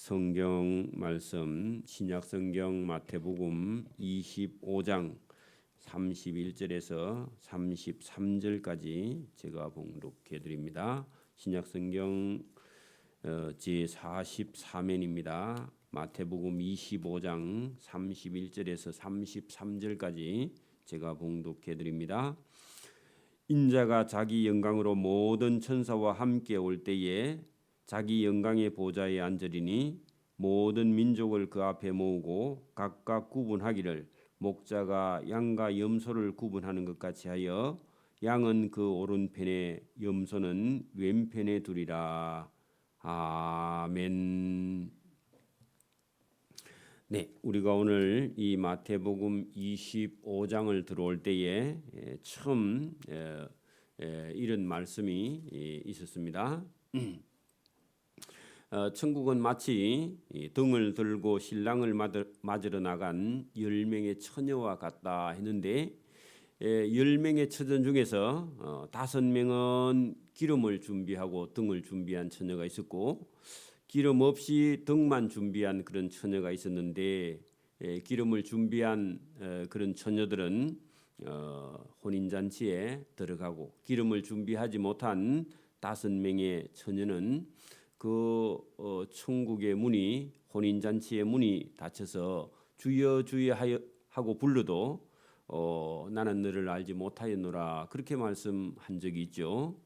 성경 말씀 신약 성경 마태복음 25장 31절에서 33절까지 제가 봉독해 드립니다. 신약 성경 제 44면입니다. 마태복음 25장 31절에서 33절까지 제가 봉독해 드립니다. 인자가 자기 영광으로 모든 천사와 함께 올 때에 자기 영광의 보좌에 앉으리니 모든 민족을 그 앞에 모으고 각각 구분하기를 목자가 양과 염소를 구분하는 것 같이 하여 양은 그 오른편에 염소는 왼편에 두리라. 아멘. 네, 우리가 오늘 이 마태복음 25장을 들어올 때에 처음 이런 말씀이 있었습니다. 천국은 마치 등을 들고 신랑을 맞으러 나간 10명의 처녀와 같다 했는데 10명의 처녀 중에서 5명은 기름을 준비하고 등을 준비한 처녀가 있었고 기름 없이 등만 준비한 그런 처녀가 있었는데 기름을 준비한 그런 처녀들은 혼인잔치에 들어가고 기름을 준비하지 못한 5명의 처녀는 그 천국의 문이 혼인잔치의 문이 닫혀서 주여 주여 하고 불러도 나는 너를 알지 못하였노라 그렇게 말씀한 적이 있죠.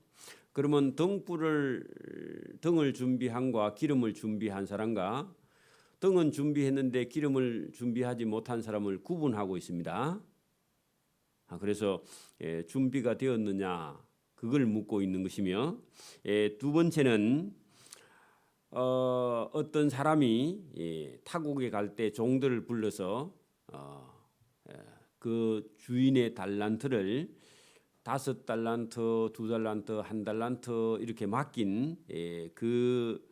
그러면 등을 준비한과 기름을 준비한 사람과 등은 준비했는데 기름을 준비하지 못한 사람을 구분하고 있습니다. 그래서 준비가 되었느냐 그걸 묻고 있는 것이며 두 번째는 어떤 사람이 타국에 갈 때 종들을 불러서 그 주인의 달란트를 5달란트, 2달란트, 1달란트 이렇게 맡긴 그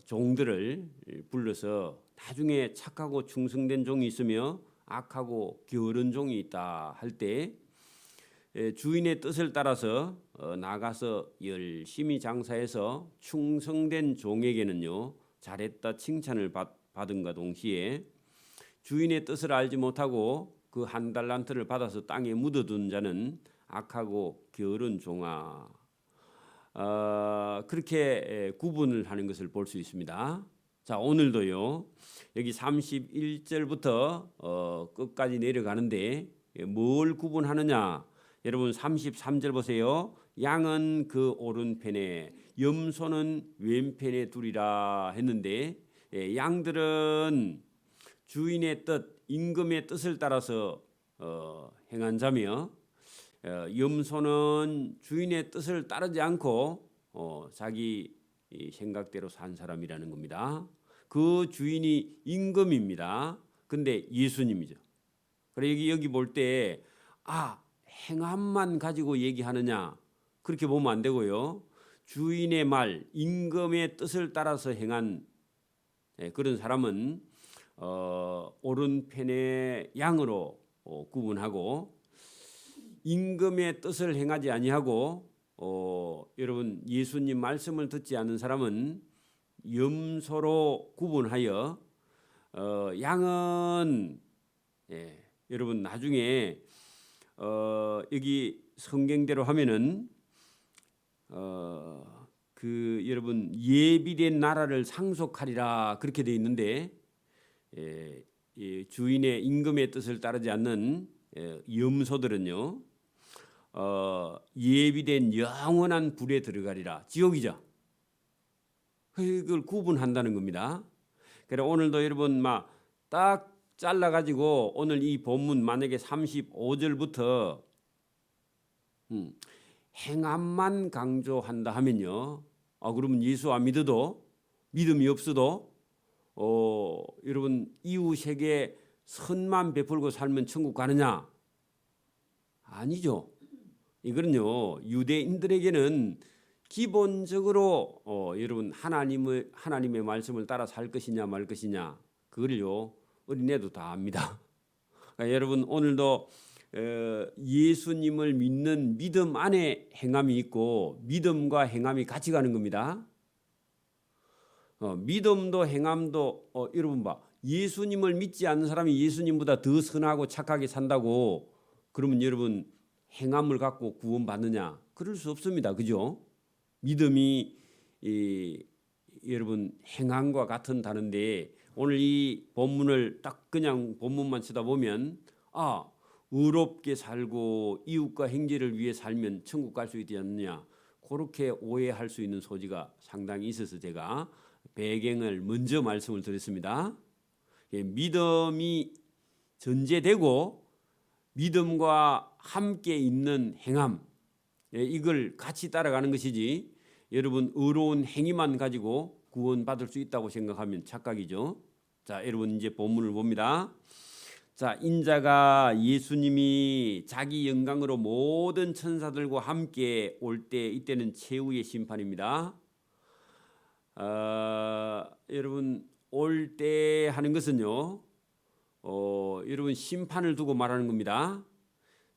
종들을 불러서 나중에 착하고 충성된 종이 있으며 악하고 게으른 종이 있다 할 때 주인의 뜻을 따라서 나가서 열심히 장사해서 충성된 종에게는요 잘했다 칭찬을 받은과 동시에 주인의 뜻을 알지 못하고 그 1달란트를 받아서 땅에 묻어둔 자는 악하고 게으른 종아 그렇게 구분을 하는 것을 볼 수 있습니다. 자 오늘도요 여기 31절부터 끝까지 내려가는데 뭘 구분하느냐 여러분 33절 보세요. 양은 그 오른편에 염소는 왼편에 두리라 했는데 양들은 주인의 뜻 임금의 뜻을 따라서 행한 자며 염소는 주인의 뜻을 따르지 않고 자기 생각대로 산 사람이라는 겁니다. 그 주인이 임금입니다. 근데 예수님이죠. 그래 여기 볼 때 행함만 가지고 얘기하느냐 그렇게 보면 안 되고요. 주인의 말, 임금의 뜻을 따라서 행한 그런 사람은 오른편의 양으로 구분하고 임금의 뜻을 행하지 아니하고 여러분 예수님 말씀을 듣지 않는 사람은 염소로 구분하여 양은 여러분 나중에 여기 성경대로 하면은 그 여러분 예비된 나라를 상속하리라 그렇게 돼 있는데 주인의 임금의 뜻을 따르지 않는 염소들은요 예비된 영원한 불에 들어가리라 지옥이죠. 그걸 구분한다는 겁니다. 그래서 오늘도 여러분 딱 잘라가지고 오늘 이 본문 만약에 35절부터 행함만 강조한다 하면요 그러면 예수 안 믿어도 믿음이 없어도 여러분 이웃에게 선만 베풀고 살면 천국 가느냐? 아니죠. 이거는요 유대인들에게는 기본적으로 여러분 하나님의 말씀을 따라 살 것이냐 말 것이냐 그걸요 어린애도 다 압니다. 그러니까 여러분 오늘도 예수님을 믿는 믿음 안에 행함이 있고 믿음과 행함이 같이 가는 겁니다. 믿음도 행함도 여러분 봐. 예수님을 믿지 않는 사람이 예수님보다 더 선하고 착하게 산다고 그러면 여러분 행함을 갖고 구원받느냐? 그럴 수 없습니다. 그죠? 믿음이 여러분 행함과 같은 다른데 오늘 이 본문을 딱 그냥 본문만 쳐다보면 의롭게 살고 이웃과 형제를 위해 살면 천국 갈 수 있지 않느냐 그렇게 오해할 수 있는 소지가 상당히 있어서 제가 배경을 먼저 말씀을 드렸습니다. 믿음이 전제되고 믿음과 함께 있는 행함 이걸 같이 따라가는 것이지 여러분 의로운 행위만 가지고 구원받을 수 있다고 생각하면 착각이죠. 자, 여러분 이제 본문을 봅니다. 자, 인자가 예수님이 자기 영광으로 모든 천사들과 함께 올 때 이때는 최후의 심판입니다. 여러분 올 때 하는 것은요. 여러분 심판을 두고 말하는 겁니다.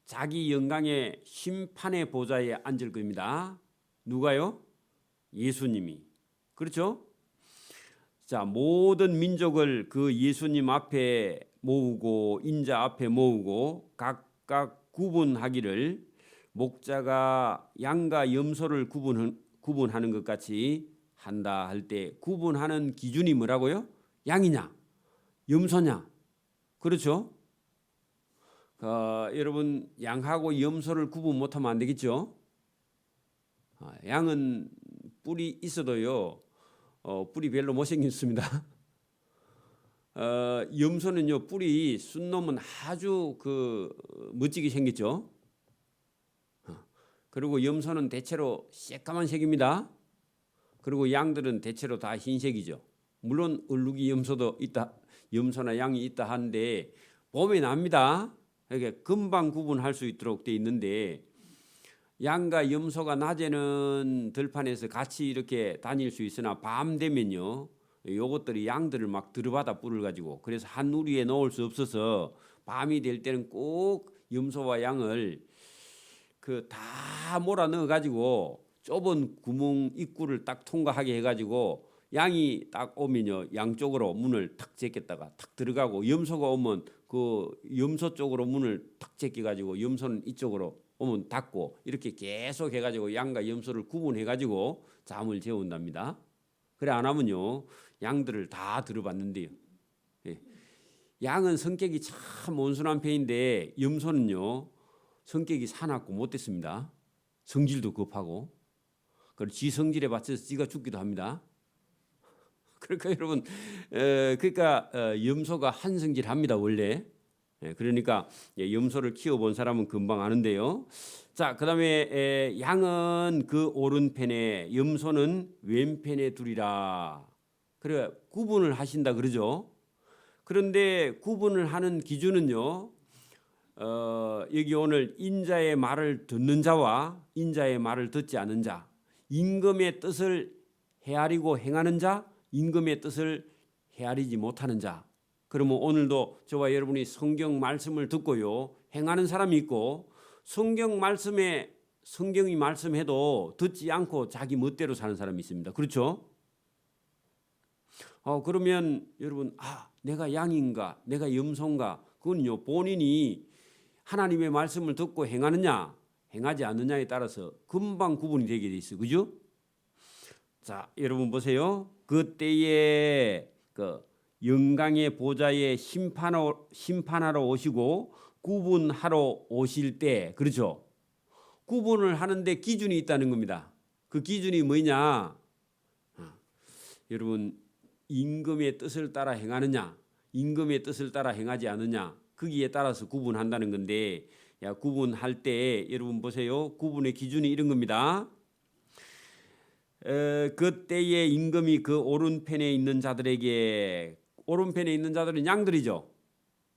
자기 영광의 심판의 보좌에 앉을 겁니다. 누가요? 예수님이. 그렇죠? 자, 모든 민족을 그 예수님 앞에 모으고 인자 앞에 모으고 각각 구분하기를 목자가 양과 염소를 구분하는 것 같이 한다 할 때 구분하는 기준이 뭐라고요? 양이냐? 염소냐? 그렇죠? 여러분 양하고 염소를 구분 못하면 안 되겠죠? 양은 뿔이 있어도요. 뿔이 별로 못생겼습니다. 염소는요 뿔이 순 놈은 아주 멋지게 생겼죠. 그리고 염소는 대체로 새까만 색입니다. 그리고 양들은 대체로 다 흰색이죠. 물론 얼룩이 염소도 있다, 염소나 양이 있다 하는데 보면 압니다. 이렇게 금방 구분할 수 있도록 돼 있는데 양과 염소가 낮에는 들판에서 같이 이렇게 다닐 수 있으나 밤 되면요. 요것들이 양들을 막 들어받아 뿔을 가지고 그래서 한 우리에 넣을 수 없어서 밤이 될 때는 꼭 염소와 양을 다 몰아 넣어 가지고 좁은 구멍 입구를 딱 통과하게 해 가지고 양이 딱 오면요 양쪽으로 문을 탁 제꼈다가 탁 들어가고 염소가 오면 그 염소 쪽으로 문을 탁 제껴 가지고 염소는 이쪽으로 오면 닫고 이렇게 계속 해가지고 양과 염소를 구분해 가지고 잠을 재운답니다. 그래 안 하면요 양들을 다 들어봤는데요. 양은 성격이 참 온순한 편인데 염소는요 성격이 사납고 못됐습니다. 성질도 급하고 그리고 지 성질에 맞춰서 지가 죽기도 합니다. 그러니까 여러분 그러니까 염소가 한 성질합니다 원래. 그러니까 염소를 키워본 사람은 금방 아는데요. 자, 그다음에 양은 그 오른편에 염소는 왼편에 두리라. 그래 구분을 하신다 그러죠. 그런데 구분을 하는 기준은요. 여기 오늘 인자의 말을 듣는 자와 인자의 말을 듣지 않는 자, 임금의 뜻을 헤아리고 행하는 자, 임금의 뜻을 헤아리지 못하는 자. 그러면 오늘도 저와 여러분이 성경 말씀을 듣고요 행하는 사람이 있고 성경이 말씀해도 듣지 않고 자기 멋대로 사는 사람이 있습니다. 그렇죠? 그러면 여러분 내가 양인가 내가 염소인가 그건요 본인이 하나님의 말씀을 듣고 행하느냐 행하지 않느냐에 따라서 금방 구분이 되게 돼 있어요. 그죠? 자, 여러분 보세요. 그때에 영광의 보좌에 심판하러 오시고 구분하러 오실 때 그렇죠. 구분을 하는데 기준이 있다는 겁니다. 그 기준이 뭐냐? 여러분 임금의 뜻을 따라 행하느냐 임금의 뜻을 따라 행하지 않느냐 거기에 따라서 구분한다는 건데 구분할 때 여러분 보세요. 구분의 기준이 이런 겁니다. 그때에 임금이 그 오른편에 있는 자들에게 오른편에 있는 자들은 양들이죠.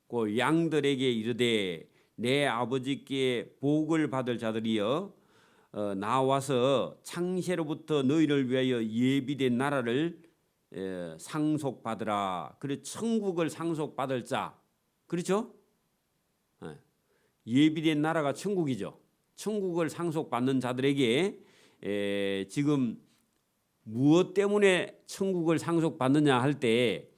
그 양들에게 이르되 내 아버지께 복을 받을 자들이여 나와서 창세로부터 너희를 위하여 예비된 나라를 상속받으라. 그래 천국을 상속받을 자 그렇죠? 예비된 나라가 천국이죠. 천국을 상속받는 자들에게 지금 무엇 때문에 천국을 상속받느냐 할 때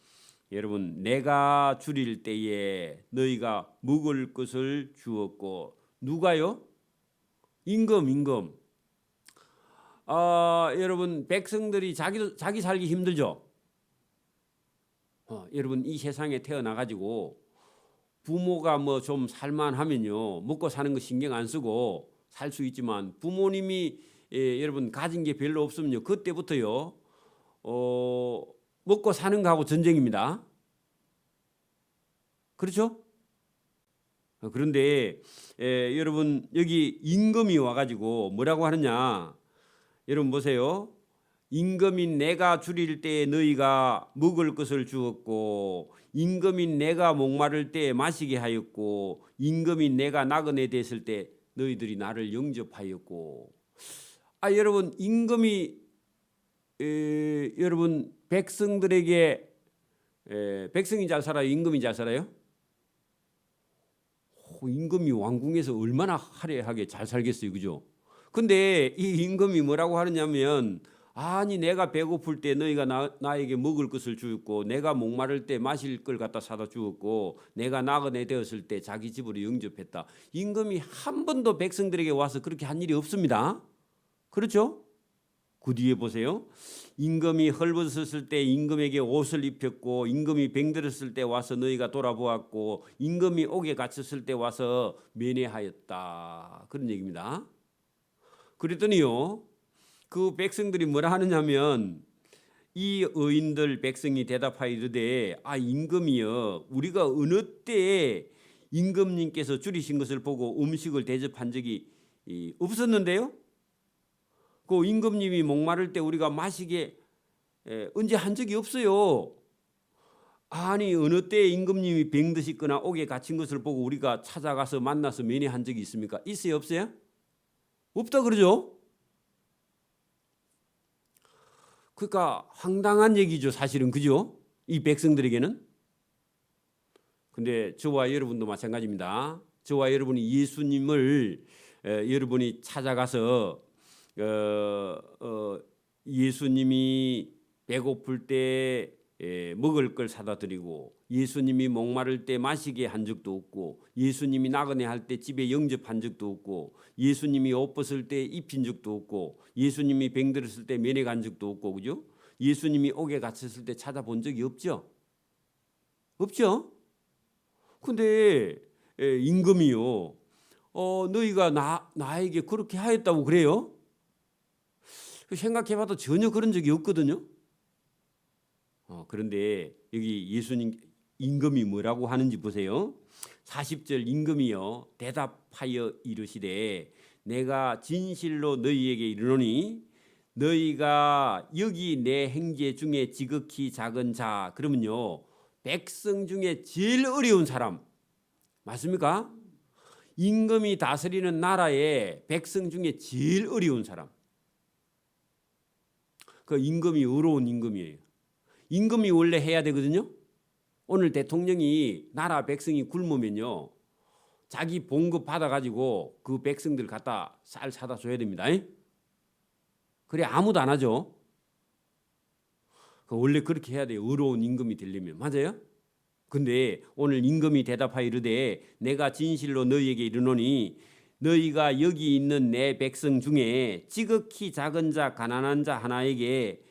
여러분 내가 줄일 때에 너희가 먹을 것을 주었고 누가요? 임금. 여러분 백성들이 자기 살기 힘들죠. 여러분 이 세상에 태어나 가지고 부모가 뭐 좀 살만하면요 먹고 사는 거 신경 안 쓰고 살 수 있지만 부모님이 여러분 가진 게 별로 없으면요 그때부터요 먹고 사는 거하고 전쟁입니다. 그렇죠? 그런데 여러분 여기 임금이 와가지고 뭐라고 하느냐? 여러분 보세요. 임금인 내가 줄일 때에 너희가 먹을 것을 주었고 임금인 내가 목마를 때에 마시게 하였고 임금인 내가 나그네 됐을 때 너희들이 나를 영접하였고 여러분 임금이 여러분 백성들에게 백성이 잘 살아요? 임금이 잘 살아요? 임금이 왕궁에서 얼마나 화려하게 잘 살겠어요, 그죠? 근데 이 임금이 뭐라고 하느냐면 아니 내가 배고플 때 너희가 나에게 먹을 것을 주었고 내가 목마를 때 마실 걸 갖다 사다 주었고 내가 나그네 되었을 때 자기 집으로 영접했다. 임금이 한 번도 백성들에게 와서 그렇게 한 일이 없습니다. 그렇죠? 그 뒤에 보세요. 임금이 헐벗었을 때 임금에게 옷을 입혔고 임금이 병들었을 때 와서 너희가 돌아보았고 임금이 옥에 갇혔을 때 와서 면회하였다. 그런 얘기입니다. 그랬더니요. 그 백성들이 뭐라 하느냐면 이 의인들 백성이 대답하여 이르되 임금이여 우리가 어느 때에 임금님께서 줄이신 것을 보고 음식을 대접한 적이 없었는데요. 그 임금님이 목마를 때 우리가 마시게 언제 한 적이 없어요. 아니 어느 때에 임금님이 병드시거나 옥에 갇힌 것을 보고 우리가 찾아가서 만나서 면회한 적이 있습니까? 있어요 없어요? 없다 그러죠. 그러니까 황당한 얘기죠 사실은 그죠? 이 백성들에게는. 근데 저와 여러분도 마찬가지입니다. 저와 여러분이 예수님을 여러분이 찾아가서 예수님이 배고플 때 먹을 걸 사다 드리고 예수님이 목마를 때 마시게 한 적도 없고 예수님이 나그네 할 때 집에 영접한 적도 없고 예수님이 옷 벗을 때 입힌 적도 없고 예수님이 병들었을 때 면회 간 적도 없고 그죠? 예수님이 옥에 갇혔을 때 찾아본 적이 없죠? 없죠? 근데 임금이요 너희가 나에게 그렇게 하였다고 그래요? 생각해봐도 전혀 그런 적이 없거든요. 그런데 여기 예수님 임금이 뭐라고 하는지 보세요. 40절 임금이요 대답하여 이르시되 내가 진실로 너희에게 이르노니 너희가 여기 내 형제 중에 지극히 작은 자 그러면요 백성 중에 제일 어려운 사람 맞습니까? 임금이 다스리는 나라의 백성 중에 제일 어려운 사람. 그 임금이 어려운 임금이에요. 임금이 원래 해야 되거든요. 오늘 대통령이 나라 백성이 굶으면요. 자기 봉급 받아가지고 그 백성들 갖다 쌀 사다 줘야 됩니다. 그래 아무도 안 하죠. 원래 그렇게 해야 돼요. 어려운 임금이 되려면. 맞아요? 근데 오늘 임금이 대답하여 이르되 내가 진실로 너희에게 이르노니 너희가 여기 있는 내 백성 중에 지극히 작은 자 가난한 자 하나에게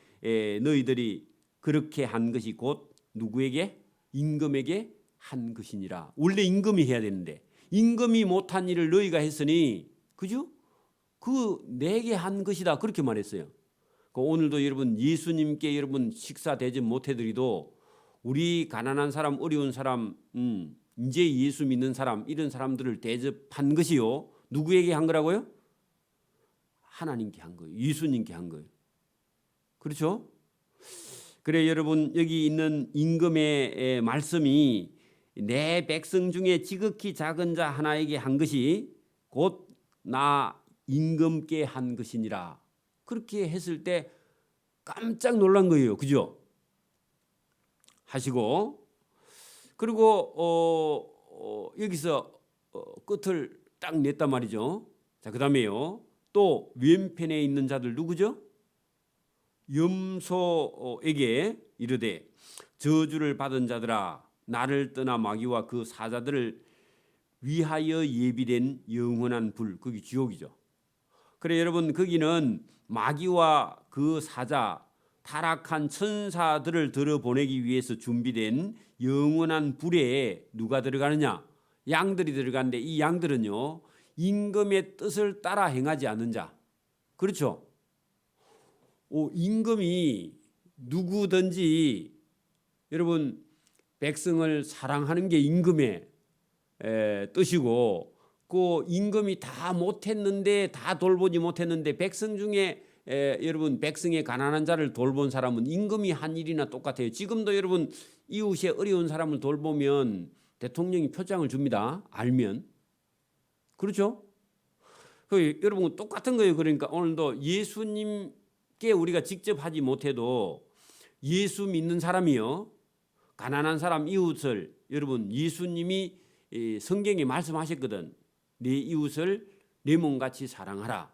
너희들이 그렇게 한 것이 곧 누구에게? 임금에게 한 것이니라. 원래 임금이 해야 되는데 임금이 못한 일을 너희가 했으니 그죠? 그 내게 한 것이다 그렇게 말했어요. 오늘도 여러분 예수님께 여러분 식사 대접 못 해드리도 우리 가난한 사람 어려운 사람 이제 예수 믿는 사람 이런 사람들을 대접한 것이요. 누구에게 한 거라고요? 하나님께 한 거예요. 예수님께 한 거예요. 그렇죠? 그래 여러분 여기 있는 임금의 말씀이 내 백성 중에 지극히 작은 자 하나에게 한 것이 곧 나 임금께 한 것이니라. 그렇게 했을 때 깜짝 놀란 거예요. 그죠? 하시고 그리고 여기서 끝을 딱 냈단 말이죠. 자, 그다음에요. 또 왼편에 있는 자들 누구죠? 염소에게 이르되 저주를 받은 자들아 나를 떠나 마귀와 그 사자들을 위하여 예비된 영원한 불, 거기 지옥이죠. 그래 여러분, 거기는 마귀와 그 사자, 타락한 천사들을 들어보내기 위해서 준비된 영원한 불에 누가 들어가느냐? 양들이 들어가는데, 이 양들은요 임금의 뜻을 따라 행하지 않는 자. 그렇죠? 임금이 누구든지 여러분 백성을 사랑하는 게 임금의 뜻이고, 그 임금이 다 못했는데, 다 돌보지 못했는데 백성 중에 여러분 백성의 가난한 자를 돌본 사람은 임금이 한 일이나 똑같아요. 지금도 여러분 이웃의 어려운 사람을 돌보면 대통령이 표장을 줍니다. 알면. 그렇죠? 여러분 똑같은 거예요. 그러니까 오늘도 예수님께 우리가 직접 하지 못해도 예수 믿는 사람이요, 가난한 사람 이웃을, 여러분 예수님이 성경에 말씀하셨거든. 네 이웃을 내 몸같이 사랑하라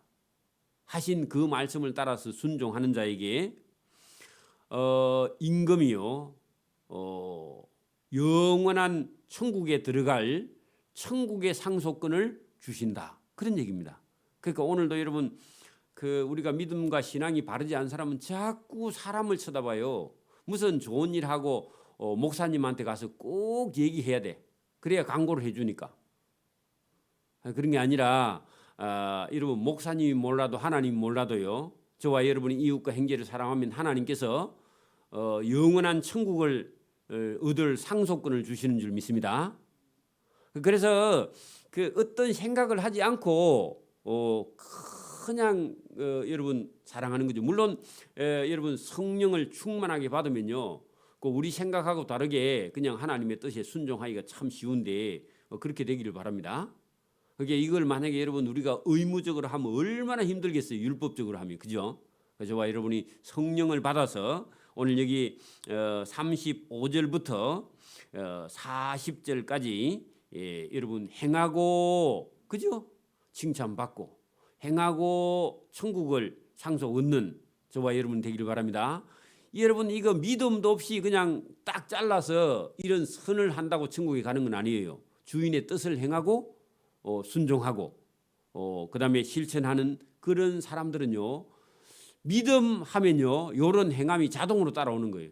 하신 그 말씀을 따라서 순종하는 자에게 임금이요 영원한 천국에 들어갈 천국의 상속권을 주신다, 그런 얘기입니다. 그러니까 오늘도 여러분 우리가 믿음과 신앙이 바르지 않은 사람은 자꾸 사람을 쳐다봐요. 무슨 좋은 일 하고 목사님한테 가서 꼭 얘기해야 돼. 그래야 광고를 해주니까. 그런 게 아니라 여러분 목사님이 몰라도 하나님 몰라도요, 저와 여러분이 이웃과 형제를 사랑하면 하나님께서 영원한 천국을 얻을 상속권을 주시는 줄 믿습니다. 그래서 어떤 생각을 하지 않고 그냥 여러분 사랑하는 거죠. 물론 여러분 성령을 충만하게 받으면요, 우리 생각하고 다르게 그냥 하나님의 뜻에 순종하기가 참 쉬운데 그렇게 되기를 바랍니다. 그게 이걸 만약에 여러분 우리가 의무적으로 하면 얼마나 힘들겠어요. 율법적으로 하면. 그죠? 저와 여러분이 성령을 받아서 오늘 여기 35절부터 40절까지 여러분 행하고, 그죠? 칭찬받고 행하고 천국을 상속 얻는 저와 여러분 되기를 바랍니다. 여러분 이거 믿음도 없이 그냥 딱 잘라서 이런 선을 한다고 천국에 가는 건 아니에요. 주인의 뜻을 행하고 순종하고 그다음에 실천하는 그런 사람들은요, 믿음 하면요 이런 행함이 자동으로 따라오는 거예요.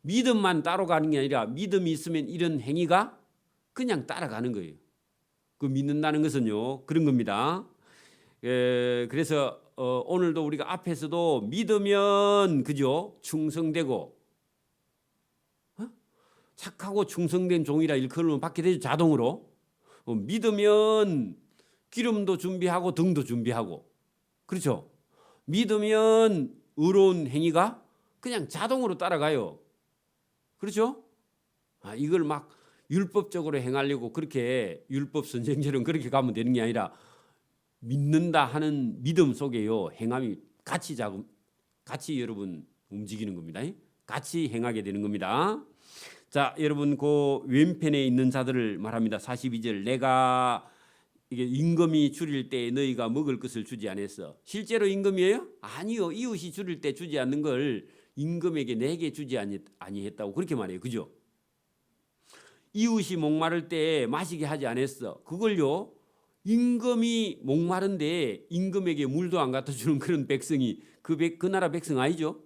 믿음만 따라가는 게 아니라 믿음이 있으면 이런 행위가 그냥 따라가는 거예요. 그 믿는다는 것은요 그런 겁니다. 그래서 오늘도 우리가 앞에서도 믿으면, 그죠, 충성되고 착하고 충성된 종이라 일컬음을 받게 되죠. 자동으로. 믿으면 기름도 준비하고 등도 준비하고, 그렇죠? 믿으면 의로운 행위가 그냥 자동으로 따라가요. 그렇죠? 이걸 막 율법적으로 행하려고 그렇게 율법 선생처럼 그렇게 가면 되는 게 아니라 믿는다 하는 믿음 속에요 행함이 같이 여러분 움직이는 겁니다. 같이 행하게 되는 겁니다. 자, 여러분 그 왼편에 있는 자들을 말합니다. 42절, 내가 이게 임금이 줄일 때 너희가 먹을 것을 주지 않았어. 실제로 임금이에요? 아니요. 이웃이 줄일 때 주지 않는 걸 임금에게 내게 주지 아니했다고 그렇게 말해요. 그죠? 이웃이 목마를 때 마시게 하지 않았어. 그걸요 임금이 목마른데 임금에게 물도 안 갖다 주는 그런 백성이 그 나라 백성 아니죠?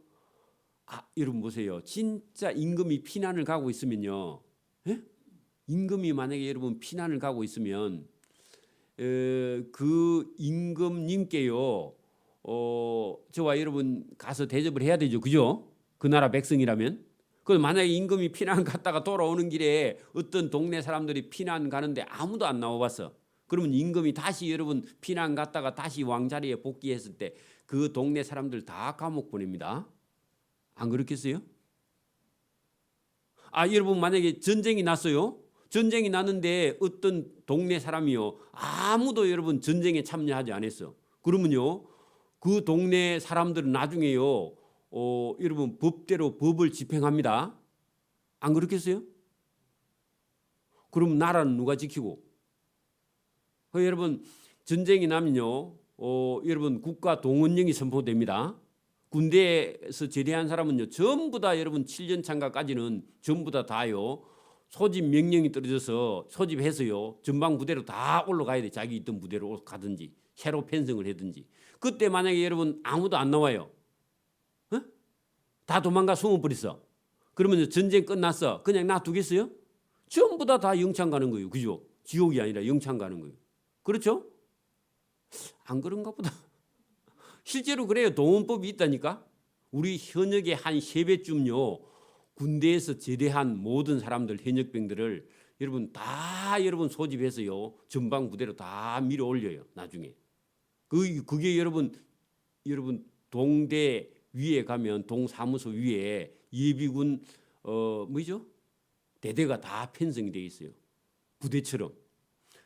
여러분 보세요. 진짜 임금이 피난을 가고 있으면요, 임금이 만약에 여러분 피난을 가고 있으면 그 임금님께요 저와 여러분 가서 대접을 해야 되죠. 그죠? 그 나라 백성이라면. 그 만약에 임금이 피난 갔다가 돌아오는 길에 어떤 동네 사람들이 피난 가는데 아무도 안 나와봤어. 그러면 임금이 다시 여러분 피난 갔다가 다시 왕자리에 복귀했을 때 그 동네 사람들 다 감옥 보냅니다. 안 그렇겠어요? 여러분 만약에 전쟁이 났어요. 전쟁이 났는데 어떤 동네 사람이요 아무도 여러분 전쟁에 참여하지 않았어. 그러면요 그 동네 사람들은 나중에요 여러분 법대로 법을 집행합니다. 안 그렇겠어요? 그럼 나라는 누가 지키고? 여러분 전쟁이 나면요 여러분 국가 동원령이 선포됩니다. 군대에서 제대한 사람은요 전부 다 여러분 7년 참가까지는 전부 다요 소집 명령이 떨어져서 소집해서요 전방 부대로 다 올라가야 돼. 자기 있던 부대로 가든지 새로 편성을 하든지. 그때 만약에 여러분 아무도 안 나와요. 어? 다 도망가 숨어버렸어. 그러면 전쟁 끝났어. 그냥 놔두겠어요? 전부 다 영창 가는 거예요. 그죠? 지옥이 아니라 영창 가는 거예요. 그렇죠? 안 그런가 보다. 실제로 그래요. 동원법이 있다니까. 우리 현역의 한 3배쯤요. 군대에서 제대한 모든 사람들 현역병들을 여러분 소집해서요. 전방 부대로 다 밀어 올려요. 나중에. 그게 여러분 동대 위에 가면 동사무소 위에 예비군 뭐죠? 대대가 다 편성이 돼 있어요. 부대처럼.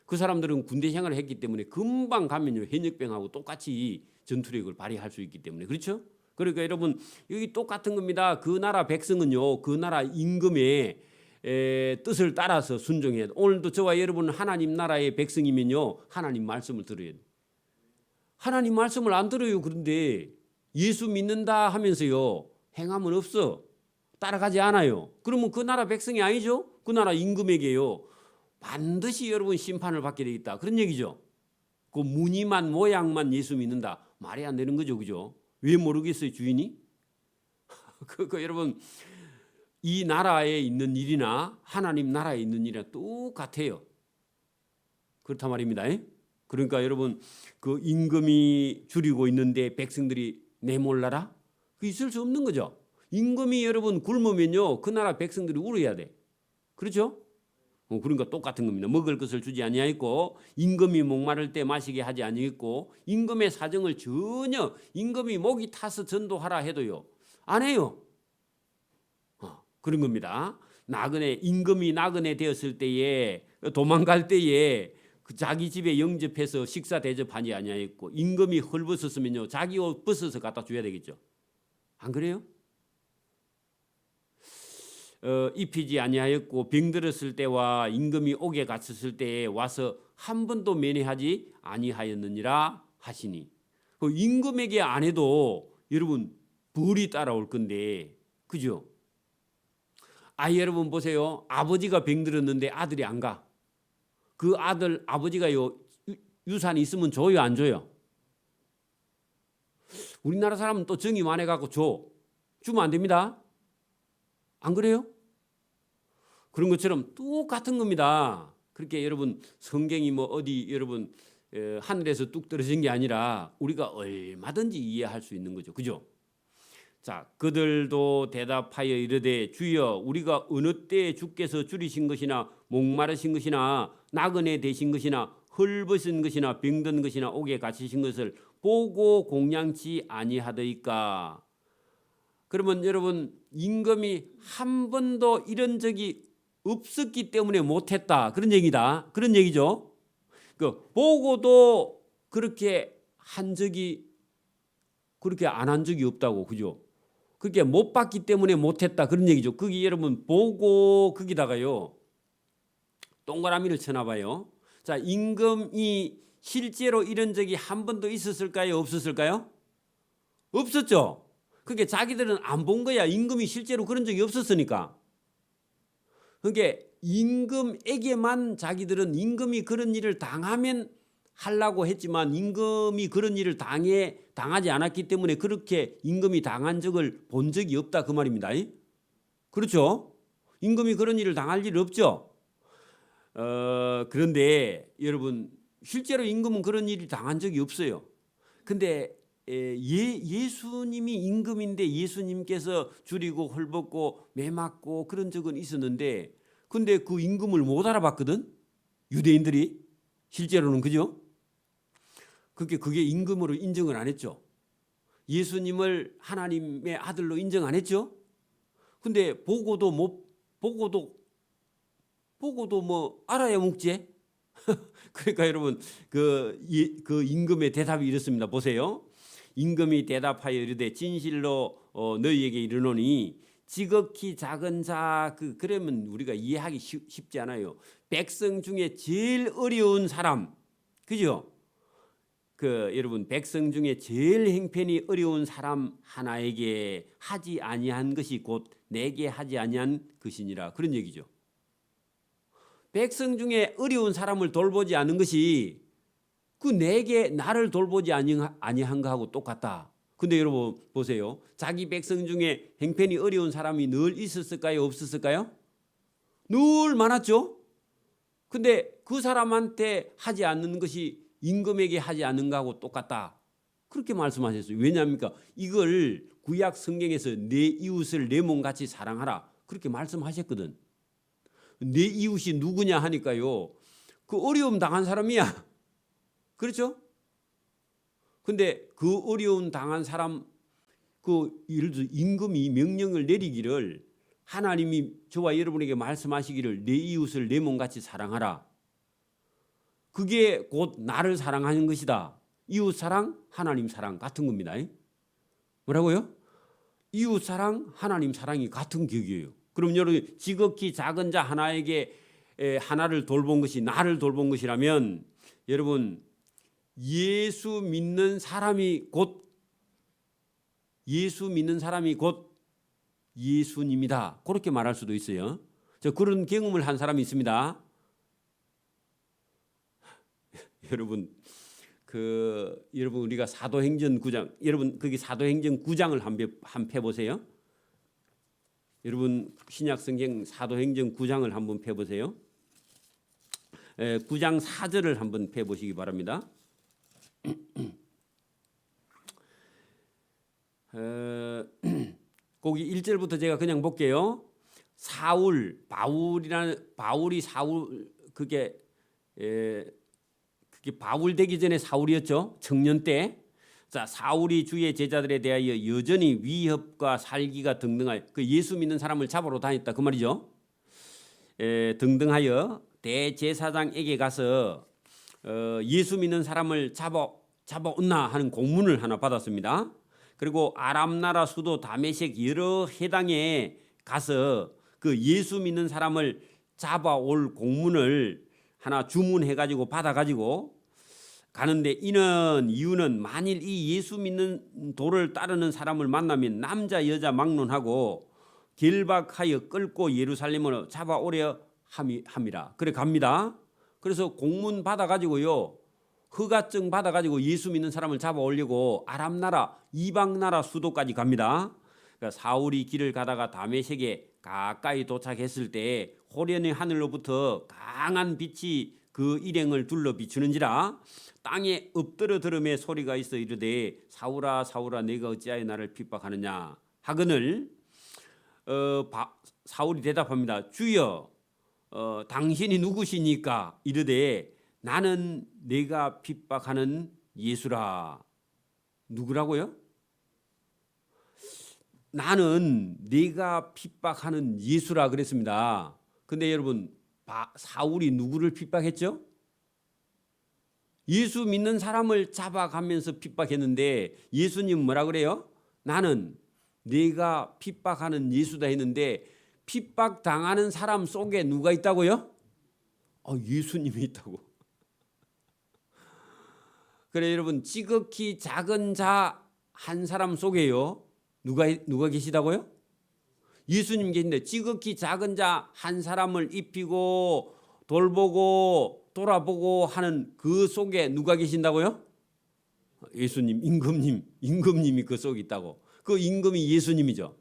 그 사람들은 군대 생활을 했기 때문에 금방 가면요. 현역병하고 똑같이 전투력을 발휘할 수 있기 때문에. 그렇죠? 그러니까 여러분 여기 똑같은 겁니다. 그 나라 백성은요. 그 나라 임금의 뜻을 따라서 순종해야 돼. 오늘도 저와 여러분 하나님 나라의 백성이면요. 하나님 말씀을 들어야 돼. 하나님 말씀을 안 들어요. 그런데 예수 믿는다 하면서요. 행함은 없어. 따라가지 않아요. 그러면 그 나라 백성이 아니죠. 그 나라 임금에게요. 반드시 여러분 심판을 받게 되겠다. 그런 얘기죠. 그 무늬만 모양만 예수 믿는다. 말이 안 되는 거죠. 그죠? 왜 모르겠어요. 주인이? 여러분 이 나라에 있는 일이나 하나님 나라에 있는 일이나 똑같아요. 그렇단 말입니다. 그러니까 여러분 그 임금이 줄이고 있는데 백성들이 내몰라라? 그 있을 수 없는 거죠. 임금이 여러분 굶으면요. 그 나라 백성들이 울어야 돼. 그렇죠? 그러니까 똑같은 겁니다. 먹을 것을 주지 아니하였고 임금이 목마를 때 마시게 하지 아니했고 임금의 사정을 전혀 임금이 목이 타서 전도하라 해도요. 안 해요. 그런 겁니다. 임금이 나그네 되었을 때에 도망갈 때에 그 자기 집에 영접해서 식사 대접하지 아니하였고 임금이 헐벗었으면요. 자기 옷 벗어서 갖다 줘야 되겠죠. 안 그래요? 입히지 아니하였고 병들었을 때와 임금이 옥에 갇혔을 때에 와서 한 번도 면회하지 아니하였느니라 하시니. 그 임금에게 안 해도 여러분 벌이 따라올 건데 그죠? 여러분 보세요. 아버지가 병들었는데 아들이 안 가. 그 아버지가요 유산이 있으면 줘요 안 줘요? 우리나라 사람은 또 정이 많아갖고 주면 안 됩니다. 안 그래요? 그런 것처럼 똑같은 겁니다. 그렇게 여러분 성경이 뭐 어디 여러분 하늘에서 뚝 떨어진 게 아니라 우리가 얼마든지 이해할 수 있는 거죠. 그죠? 자, 그들도 대답하여 이르되 주여 우리가 어느 때에 주께서 줄이신 것이나 목마르신 것이나 나그네 되신 것이나 헐벗은 것이나 병든 것이나 옥에 갇히신 것을 보고 공양치 아니하더이까. 그러면 여러분 임금이 한 번도 이런 적이 없었기 때문에 못했다. 그런 얘기다. 그런 얘기죠. 보고도 그렇게 안 한 적이 없다고. 그죠? 그게 못 봤기 때문에 못했다. 그런 얘기죠. 그게 여러분 보고 거기다가요. 동그라미를 쳐놔봐요. 자, 임금이 실제로 이런 적이 한 번도 있었을까요? 없었을까요? 없었죠. 그게 자기들은 안 본 거야. 임금이 실제로 그런 적이 없었으니까. 그러니까 임금에게만 자기들은 임금이 그런 일을 당하면 하려고 했지만 임금이 그런 일을 당하지 않았기 때문에 그렇게 임금이 당한 적을 본 적이 없다 그 말입니다. 그렇죠? 임금이 그런 일을 당할 일 없죠. 그런데 여러분 실제로 임금은 그런 일을 당한 적이 없어요. 근데 예수님이 임금인데 예수님께서 줄이고 헐벗고 매맞고 그런 적은 있었는데 근데 그 임금을 못 알아봤거든. 유대인들이 실제로는 그죠? 그게 임금으로 인정을 안 했죠. 예수님을 하나님의 아들로 인정 안 했죠. 근데 보고도 뭐 알아야 묵지. 그러니까 여러분 그 임금의 대답이 이렇습니다. 보세요. 임금이 대답하여 이르되 진실로 너희에게 이르노니 지극히 작은 자 그러면 우리가 이해하기 쉽지 않아요. 백성 중에 제일 어려운 사람, 그죠? 여러분 백성 중에 제일 형편이 어려운 사람 하나에게 하지 아니한 것이 곧 내게 하지 아니한 것이니라 그런 얘기죠. 백성 중에 어려운 사람을 돌보지 않은 것이 그 내게 나를 돌보지 아니한 거하고 똑같다. 근데 여러분 보세요. 자기 백성 중에 형편이 어려운 사람이 늘 있었을까요? 없었을까요? 늘 많았죠. 근데 그 사람한테 하지 않는 것이 임금에게 하지 않는 거하고 똑같다. 그렇게 말씀하셨어요. 왜냐합니까? 이걸 구약 성경에서 내 이웃을 내 몸같이 사랑하라. 그렇게 말씀하셨거든. 내 이웃이 누구냐 하니까요. 그 어려움 당한 사람이야. 그렇죠? 근데 그 어려움 당한 사람 예를 들어 임금이 명령을 내리기를 하나님이 저와 여러분에게 말씀하시기를 내 이웃을 내 몸같이 사랑하라. 그게 곧 나를 사랑하는 것이다. 이웃 사랑, 하나님 사랑 같은 겁니다. 뭐라고요? 이웃 사랑, 하나님 사랑이 같은 격이에요. 그럼 여러분 지극히 작은 자 하나에게 하나를 돌본 것이 나를 돌본 것이라면 여러분 예수 믿는 사람이 곧 예수님이다. 그렇게 말할 수도 있어요. 저 그런 경험을 한 사람이 있습니다. 여러분 여러분 우리가 사도행전 9장 여러분 거기 사도행전 9장을 한번 펴보세요. 여러분 신약성경 사도행전 9장을 한번 펴보세요. 9장 4절을 한번 펴보시기 바랍니다. 거기 1절부터 제가 그냥 볼게요. 바울이 사울 그게 바울 되기 전에 사울이었죠. 청년 때. 자, 사울이 주의 제자들에 대하여 여전히 위협과 살기가 등등하여 그 예수 믿는 사람을 잡으러 다녔다 그 말이죠. 등등하여 대제사장에게 가서 예수 믿는 사람을 잡아온나 하는 공문을 하나 받았습니다. 그리고 아람 나라 수도 다메섹 여러 해당에 가서 그 예수 믿는 사람을 잡아올 공문을 하나 주문해가지고 받아가지고 가는데 이유는 만일 이 예수 믿는 도를 따르는 사람을 만나면 남자 여자 막론하고 결박하여 끌고 예루살렘으로 잡아오려 함이라. 그래 갑니다. 그래서 공문 받아가지고요. 허가증 받아가지고 예수 믿는 사람을 잡아오려고 아람 나라 이방 나라 수도까지 갑니다. 그러니까 사울이 길을 가다가 다메섹에 가까이 도착했을 때 호련의 하늘로부터 강한 빛이 그 일행을 둘러 비추는지라 땅에 엎드려 들음의 소리가 있어 이르되 사울아 사울아 내가 어찌하여 나를 핍박하느냐 하거늘 사울이 대답합니다. 주여 당신이 누구시니까 이르되 나는 내가 핍박하는 예수라. 누구라고요? 나는 내가 핍박하는 예수라 그랬습니다. 근데 여러분 사울이 누구를 핍박했죠? 예수 믿는 사람을 잡아가면서 핍박했는데 예수님 뭐라 그래요? 나는 내가 핍박하는 예수다 했는데 핍박당하는 사람 속에 누가 있다고요? 예수님이 있다고. 그래 여러분 지극히 작은 자 한 사람 속에요. 누가 계시다고요? 예수님 계신데 지극히 작은 자 한 사람을 입히고 돌보고 돌아보고 하는 그 속에 누가 계신다고요? 예수님, 임금님이 그 속에 있다고. 그 임금이 예수님이죠.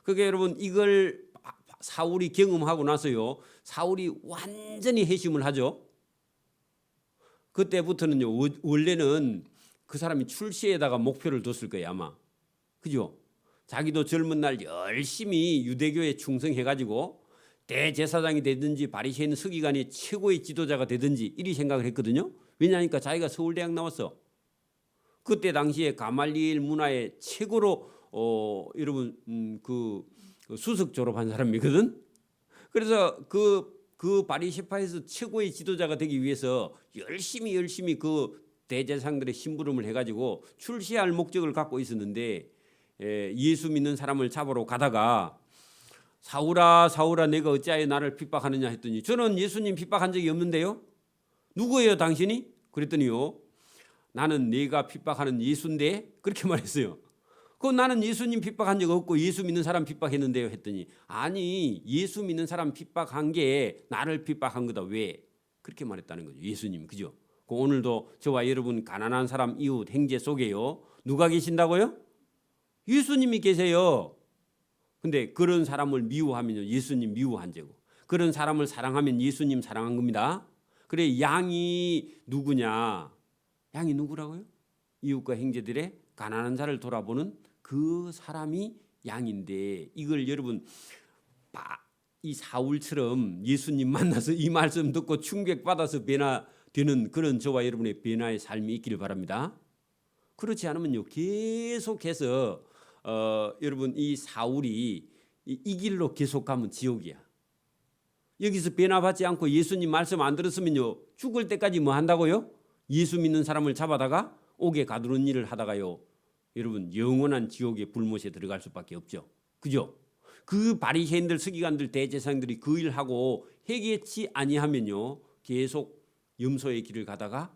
그게 여러분 이걸 사울이 경험하고 나서요. 사울이 완전히 회심을 하죠. 그때부터는요. 원래는 그 사람이 출세에다가 목표를 뒀을 거예요 아마. 그죠? 자기도 젊은 날 열심히 유대교에 충성해가지고 대제사장이 되든지 바리새인 서기관이 최고의 지도자가 되든지 이리 생각을 했거든요. 왜냐하니까 자기가 서울대학 나왔어. 그때 당시에 가말리엘 문화의 최고로 여러분 그 수석 졸업한 사람이거든. 그래서 그 바리새파에서 최고의 지도자가 되기 위해서 열심히 그 대제사장들의 심부름을 해가지고 출세할 목적을 갖고 있었는데 예수 믿는 사람을 잡으러 가다가 사울아 사울아 내가 어찌하여 나를 핍박하느냐 했더니 저는 예수님 핍박한 적이 없는데요. 누구예요 당신이? 그랬더니요. 나는 네가 핍박하는 예수인데 그렇게 말했어요. 나는 예수님 핍박한 적 없고 예수 믿는 사람 핍박했는데요 했더니 아니 예수 믿는 사람 핍박한 게 나를 핍박한 거다. 왜? 그렇게 말했다는 거죠. 예수님 그죠? 오늘도 저와 여러분 가난한 사람 이웃 행제 속에요. 누가 계신다고요? 예수님이 계세요. 근데 그런 사람을 미워하면요 예수님 미워한 죄고 그런 사람을 사랑하면 예수님 사랑한 겁니다. 그래 양이 누구냐? 양이 누구라고요? 이웃과 형제들의 가난한 자를 돌아보는 그 사람이 양인데 이걸 여러분 이 사울처럼 예수님 만나서 이 말씀 듣고 충격받아서 변화되는 그런 저와 여러분의 변화의 삶이 있기를 바랍니다. 그렇지 않으면요 계속해서 여러분 이 사울이 이 길로 계속 가면 지옥이야. 여기서 변화받지 않고 예수님 말씀 안 들었으면요 죽을 때까지 뭐 한다고요? 예수 믿는 사람을 잡아다가 옥에 가두는 일을 하다가요 여러분 영원한 지옥의 불못에 들어갈 수밖에 없죠. 그죠? 그 바리새인들 서기관들 대제사장들이 그 일하고 회개치 아니하면요 계속 염소의 길을 가다가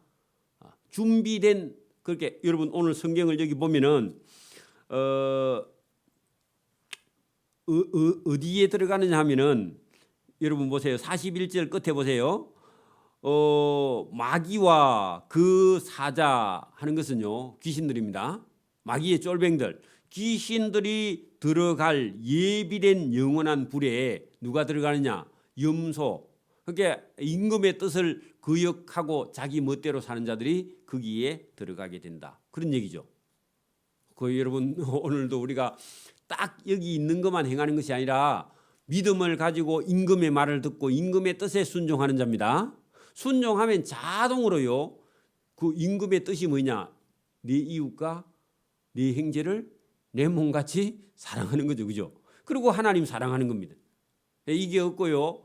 준비된 그렇게 여러분 오늘 성경을 여기 보면은 어디에 들어가느냐 하면은 여러분 보세요. 41절 끝에 보세요. 마귀와 그 사자 하는 것은요 귀신들입니다. 마귀의 쫄병들 귀신들이 들어갈 예비된 영원한 불에 누가 들어가느냐? 염소. 그러니까 임금의 뜻을 거역하고 자기 멋대로 사는 자들이 거기에 들어가게 된다. 그런 얘기죠. 여러분 오늘도 우리가 딱 여기 있는 것만 행하는 것이 아니라 믿음을 가지고 임금의 말을 듣고 임금의 뜻에 순종하는 자입니다. 순종하면 자동으로요 그 임금의 뜻이 뭐냐? 네 이웃과 네 형제를 내 몸같이 사랑하는 거죠. 그죠? 그리고 하나님 사랑하는 겁니다. 이게 없고요.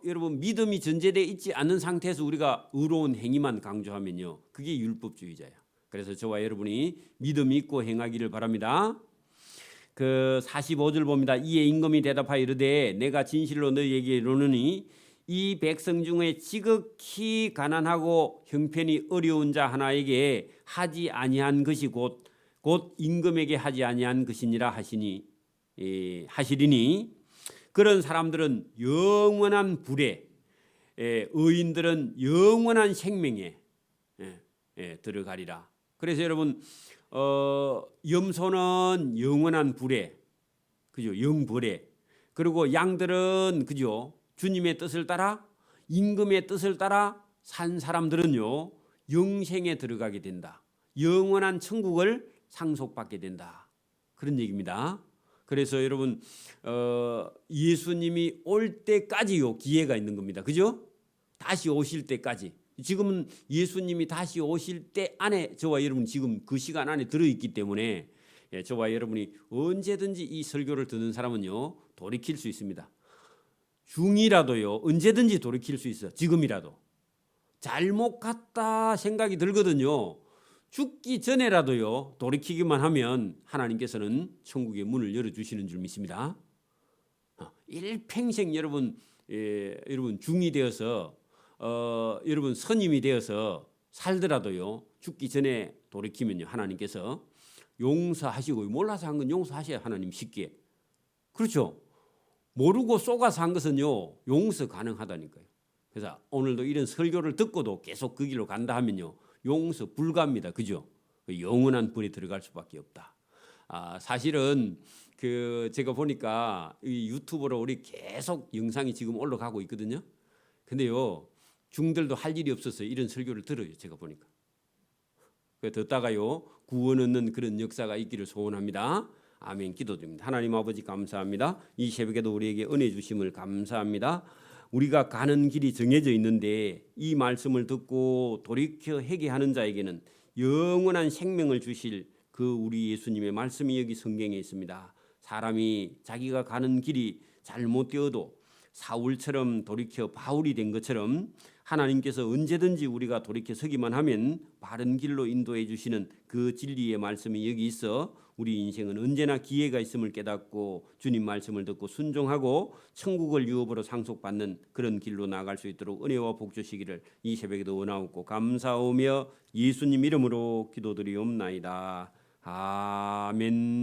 여러분 믿음이 전제되어 있지 않는 상태에서 우리가 의로운 행위만 강조하면요. 그게 율법주의자야. 그래서 저와 여러분이 믿음이 있고 행하기를 바랍니다. 45절 봅니다. 이에 임금이 대답하여 이르되 내가 진실로 너희에게 이르노니 이 백성 중에 지극히 가난하고 형편이 어려운 자 하나에게 하지 아니한 것이 곧 임금에게 하지 아니한 것이니라 하시리니 그런 사람들은 영원한 불에 의인들은 영원한 생명에 들어가리라. 그래서 여러분 염소는 영원한 불에 그죠? 영벌에 그리고 양들은 그죠? 주님의 뜻을 따라 임금의 뜻을 따라 산 사람들은요 영생에 들어가게 된다. 영원한 천국을 상속받게 된다. 그런 얘기입니다. 그래서 여러분 예수님이 올 때까지요 기회가 있는 겁니다. 그죠? 다시 오실 때까지. 지금은 예수님이 다시 오실 때 안에 저와 여러분 지금 그 시간 안에 들어있기 때문에 저와 여러분이 언제든지 이 설교를 듣는 사람은요 돌이킬 수 있습니다. 중이라도요 언제든지 돌이킬 수 있어. 지금이라도 잘못 갔다 생각이 들거든요. 죽기 전에라도요 돌이키기만 하면 하나님께서는 천국의 문을 열어주시는 줄 믿습니다. 일평생 여러분 중이 되어서 여러분 선임이 되어서 살더라도요 죽기 전에 돌이키면요 하나님께서 용서하시고 몰라서 한 건 용서하셔야 하나님 쉽게. 그렇죠? 모르고 속아서 한 것은요 용서 가능하다니까요. 그래서 오늘도 이런 설교를 듣고도 계속 그 길로 간다 하면요 용서 불가합니다. 그죠? 영원한 불에 들어갈 수밖에 없다. 사실은 제가 보니까 이 유튜브로 우리 계속 영상이 지금 올라가고 있거든요. 근데요 중들도 할 일이 없어서 이런 설교를 들어요. 제가 보니까. 듣다가요 구원 얻는 그런 역사가 있기를 소원합니다. 아멘. 기도드립니다. 하나님 아버지 감사합니다. 이 새벽에도 우리에게 은혜 주심을 감사합니다. 우리가 가는 길이 정해져 있는데 이 말씀을 듣고 돌이켜 회개하는 자에게는 영원한 생명을 주실 그 우리 예수님의 말씀이 여기 성경에 있습니다. 사람이 자기가 가는 길이 잘못되어도 사울처럼 돌이켜 바울이 된 것처럼 하나님께서 언제든지 우리가 돌이켜 서기만 하면 바른 길로 인도해 주시는 그 진리의 말씀이 여기 있어 우리 인생은 언제나 기회가 있음을 깨닫고 주님 말씀을 듣고 순종하고 천국을 유업으로 상속받는 그런 길로 나아갈 수 있도록 은혜와 복 주시기를 이 새벽에도 원하옵고 감사하며 예수님 이름으로 기도드리옵나이다. 아멘.